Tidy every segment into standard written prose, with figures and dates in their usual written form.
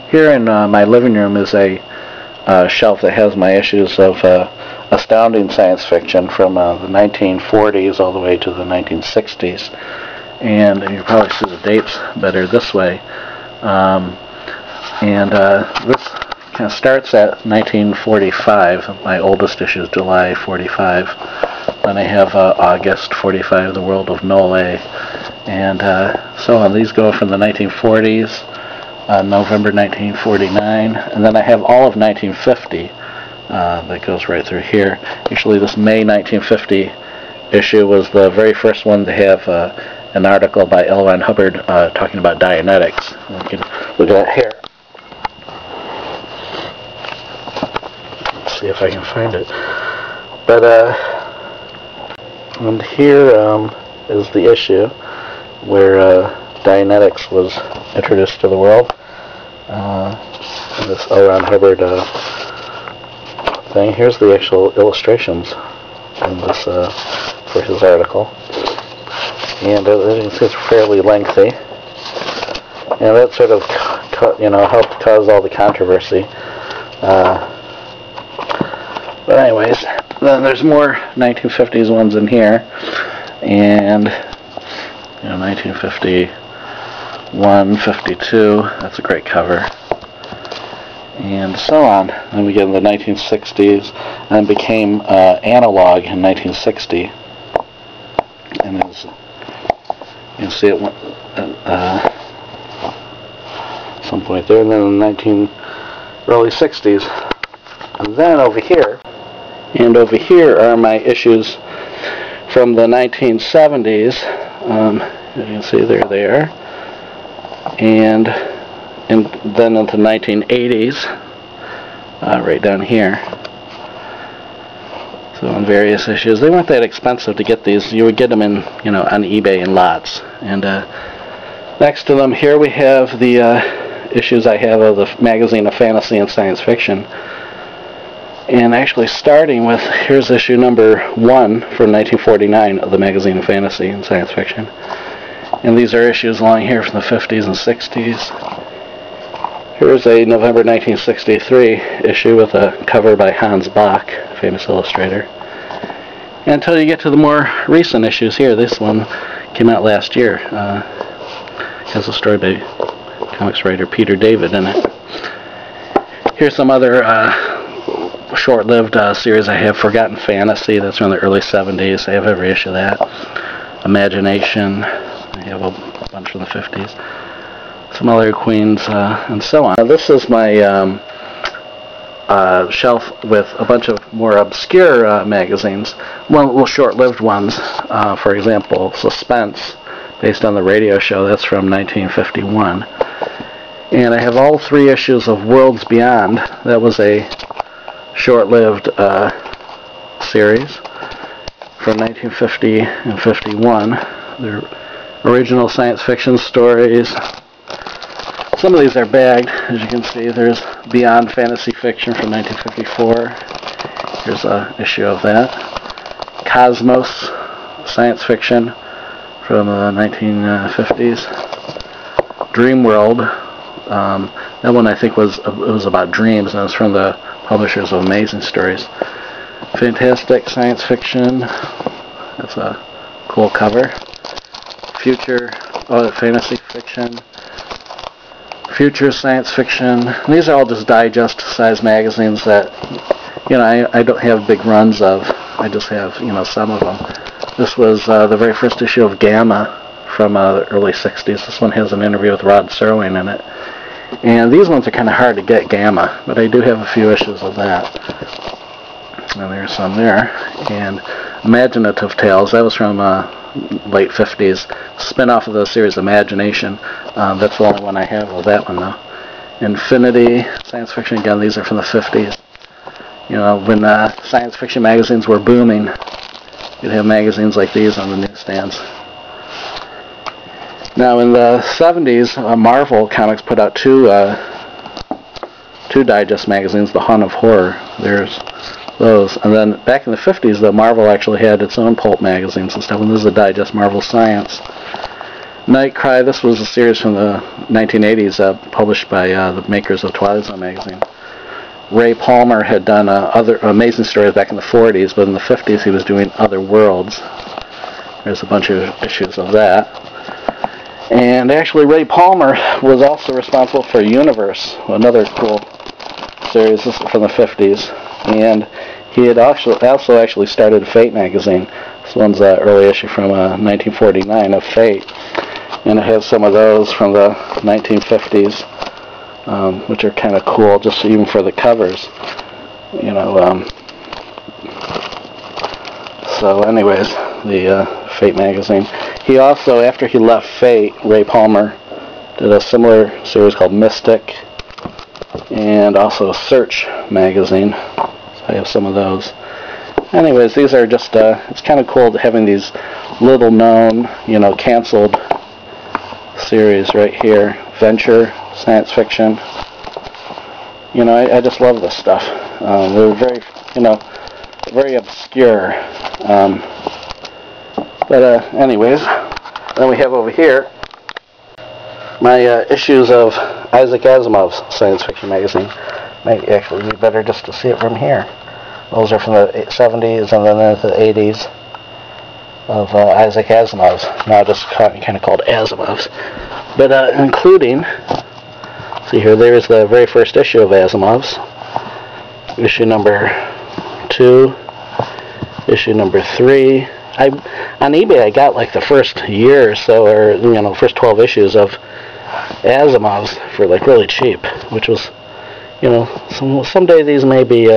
Here in my living room is a shelf that has my issues of astounding science fiction from the 1940s all the way to the 1960s. And you probably see the dates better this way. This kind of starts at 1945. My oldest issue is July 45. Then I have August 45, The World of Nole, and so on. These go from the 1940s, November 1949, and then I have all of 1950 that goes right through here. Actually, this May 1950 issue was the very first one to have an article by L. Ron Hubbard talking about Dianetics. We can look at that here. Let's see if I can find it. But and here is the issue where Dianetics was introduced to the world. This L. Ron Hubbard thing. Here's the actual illustrations in this for his article, and as you can see, it's fairly lengthy, and that sort of helped cause all the controversy. But anyways, then there's more 1950s ones in here, and 1951, 52. That's a great cover. And so on. Then we get in the 1960s, and it became analog in 1960. And as you can see it at some point there, and then in the early 60s. And then over here are my issues from the 1970s. As you can see, they're there. And then into the 1980s, right down here. So on various issues, they weren't that expensive to get these. You would get them in, on eBay in lots. And next to them here we have the issues I have of the magazine of fantasy and science fiction. And actually starting with, here's issue number 1 from 1949 of the magazine of fantasy and science fiction. And these are issues along here from the 50s and 60s. Here's a November 1963 issue with a cover by Hans Bach, famous illustrator. And until you get to the more recent issues here, this one came out last year. Has a story by comics writer Peter David in it. Here's some other short-lived series I have. Forgotten Fantasy, that's from the early 70s. I have every issue of that. Imagination, I have a bunch from the 50s. Some other Queens, and so on. This is my shelf with a bunch of more obscure magazines, little short-lived ones. For example, Suspense, based on the radio show, that's from 1951. And I have all 3 issues of Worlds Beyond. That was a short-lived series from 1950 and 51. They're original science fiction stories. Some of these are bagged, as you can see. There's Beyond Fantasy Fiction from 1954. Here's an issue of that. Cosmos Science Fiction from the 1950s. Dream World. That one I think was about dreams, and it was from the publishers of Amazing Stories. Fantastic Science Fiction. That's a cool cover. Future Fantasy Fiction. Future Science Fiction. These are all just digest-sized magazines that, I don't have big runs of. I just have, some of them. This was the very first issue of Gamma from the early 60s. This one has an interview with Rod Serling in it. And these ones are kind of hard to get, Gamma, but I do have a few issues of that. And there's some there. And Imaginative Tales, that was from late 50s, spin-off of the series Imagination. That's the only one I have of that one, though. Infinity, science fiction, again, these are from the 50s. When science fiction magazines were booming, you'd have magazines like these on the newsstands. Now, in the 70s, Marvel Comics put out two digest magazines, The Hunt of Horror. There's those. And then back in the 50s, Marvel actually had its own pulp magazines and stuff. And this is a digest, Marvel Science. Nightcry, this was a series from the 1980s published by the makers of Twilight Zone magazine. Ray Palmer had done other amazing stories back in the 40s, but in the 50s he was doing Other Worlds. There's a bunch of issues of that. And actually Ray Palmer was also responsible for Universe, another cool series from the 50s. And he had also actually started Fate magazine. This one's an early issue from 1949 of Fate. And it has some of those from the 1950s, which are kind of cool, just even for the covers. You know, so anyways, the Fate magazine. He also, after he left Fate, Ray Palmer did a similar series called Mystic, and also Search magazine. So I have some of those. Anyways, these are just, it's kind of cool having these little known, you know, canceled series right here. Venture, science fiction. You know, I just love this stuff. They're very, you know, very obscure. But anyways, then we have over here my issues of Isaac Asimov's science fiction magazine. Might actually be better just to see it from here. Those are from the 70s and then the 80s of Isaac Asimov's, now just kind of called Asimov's. But including, see here, there's the very first issue of Asimov's, issue number 2, issue number 3. On eBay I got like the first year or so, or you know, first 12 issues of Asimov's for like really cheap, which was, you know, someday these may be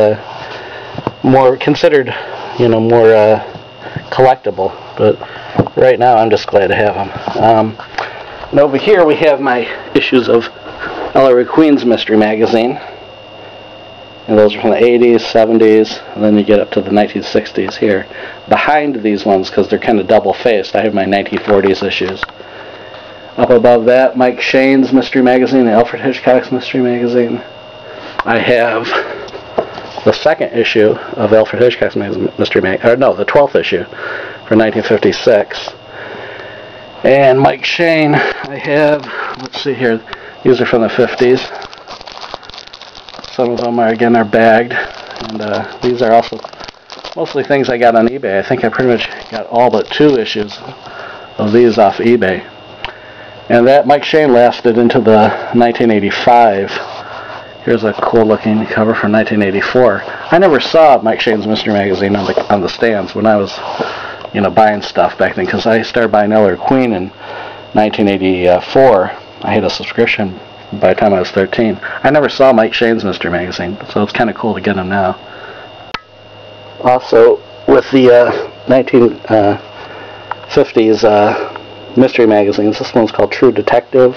more considered, you know, more collectible, but right now I'm just glad to have them. And over here we have my issues of Ellery Queen's Mystery Magazine, and those are from the 80s, 70s, and then you get up to the 1960s here. Behind these ones, because they're kind of double-faced, I have my 1940s issues. Up above that, Mike Shane's Mystery Magazine and Alfred Hitchcock's Mystery Magazine. I have the second issue of Alfred Hitchcock's Mystery Magazine, or no, the 12th issue for 1956. And Mike Shane, I have, let's see here, these are from the 50s. Some of them are, again, are bagged, and these are also mostly things I got on eBay. I think I pretty much got all but 2 issues of these off eBay. And that Mike Shane lasted into the 1985. Here's a cool looking cover from 1984. I never saw Mike Shane's Mystery Magazine on the stands when I was, you know, buying stuff back then, because I started buying Ellery Queen in 1984. I had a subscription by the time I was 13. I never saw Mike Shane's Mystery Magazine, so it's kind of cool to get them now. Also, with the 1950s mystery magazines, this one's called True Detective,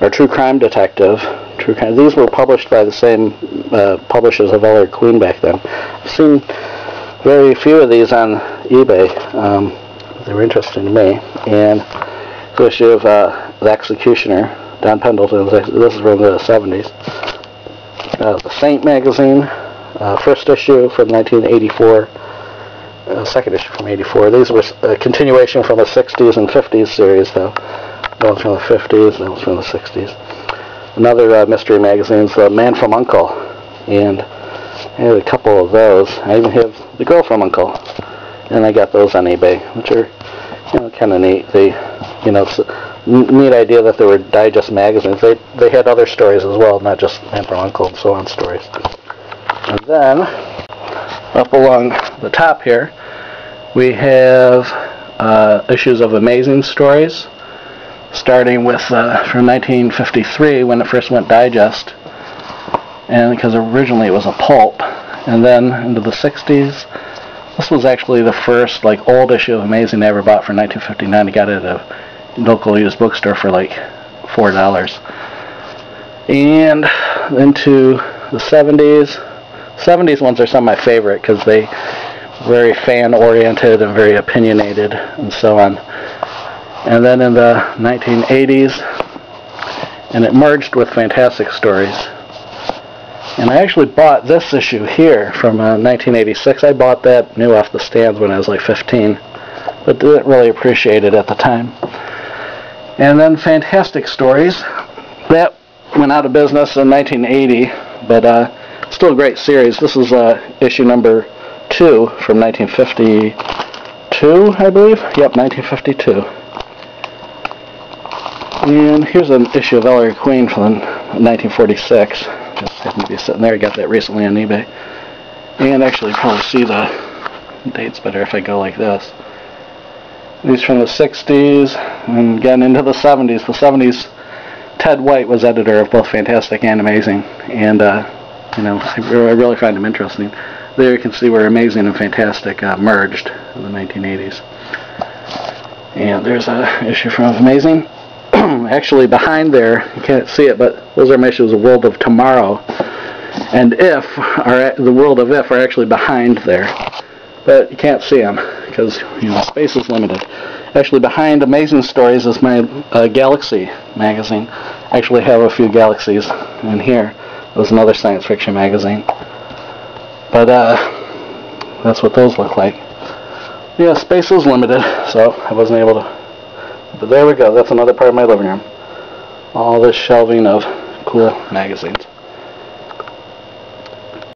or True Crime Detective. These were published by the same publishers of Ellery Queen back then. I've seen very few of these on eBay. They were interesting to me. And the issue of The Executioner, Don Pendleton. This is from the 70s. The Saint magazine, first issue from 1984. Second issue from 84. These were a continuation from the 60s and 50s series, though. That was from the 50s, that was from the 60s. Another mystery magazine is The Man from U.N.C.L.E. And I had a couple of those. I even have The Girl from U.N.C.L.E. And I got those on eBay, which are, you know, kind of neat. They, you know, it's a neat idea that they were digest magazines. They had other stories as well, not just Man from U.N.C.L.E. and so on stories. And then, up along the top here, we have issues of Amazing Stories, starting with from 1953 when it first went digest, and because originally it was a pulp, and then into the 60s. This was actually the first like old issue of Amazing I ever bought for 1959. I got it at a local used bookstore for like $4. And into the 70s. 70s ones are some of my favorite because they very fan-oriented and very opinionated and so on. And then in the 1980s, and it merged with Fantastic Stories. And I actually bought this issue here from 1986. I bought that new off the stands when I was like 15, but didn't really appreciate it at the time. And then Fantastic Stories. That went out of business in 1980, but still a great series. This is issue number 2 from 1952, I believe. Yep, 1952. And here's an issue of Ellery Queen from 1946. Just happened to be sitting there. I got that recently on eBay. And actually, you probably see the dates better if I go like this. These from the 60s and getting into the 70s. The 70s, Ted White was editor of both Fantastic and Amazing, and you know, I really find him interesting. There you can see where Amazing and Fantastic merged in the 1980s. And there's an issue from Amazing. Actually, behind there, you can't see it, but those are my issues of World of Tomorrow and If, the World of If are actually behind there. But you can't see them because, you know, space is limited. Actually, behind Amazing Stories is my Galaxy magazine. I actually have a few Galaxies in here. It was another science fiction magazine. But that's what those look like. Yeah, space is limited, so I wasn't able to. But there we go. That's another part of my living room. All this shelving of cool magazines.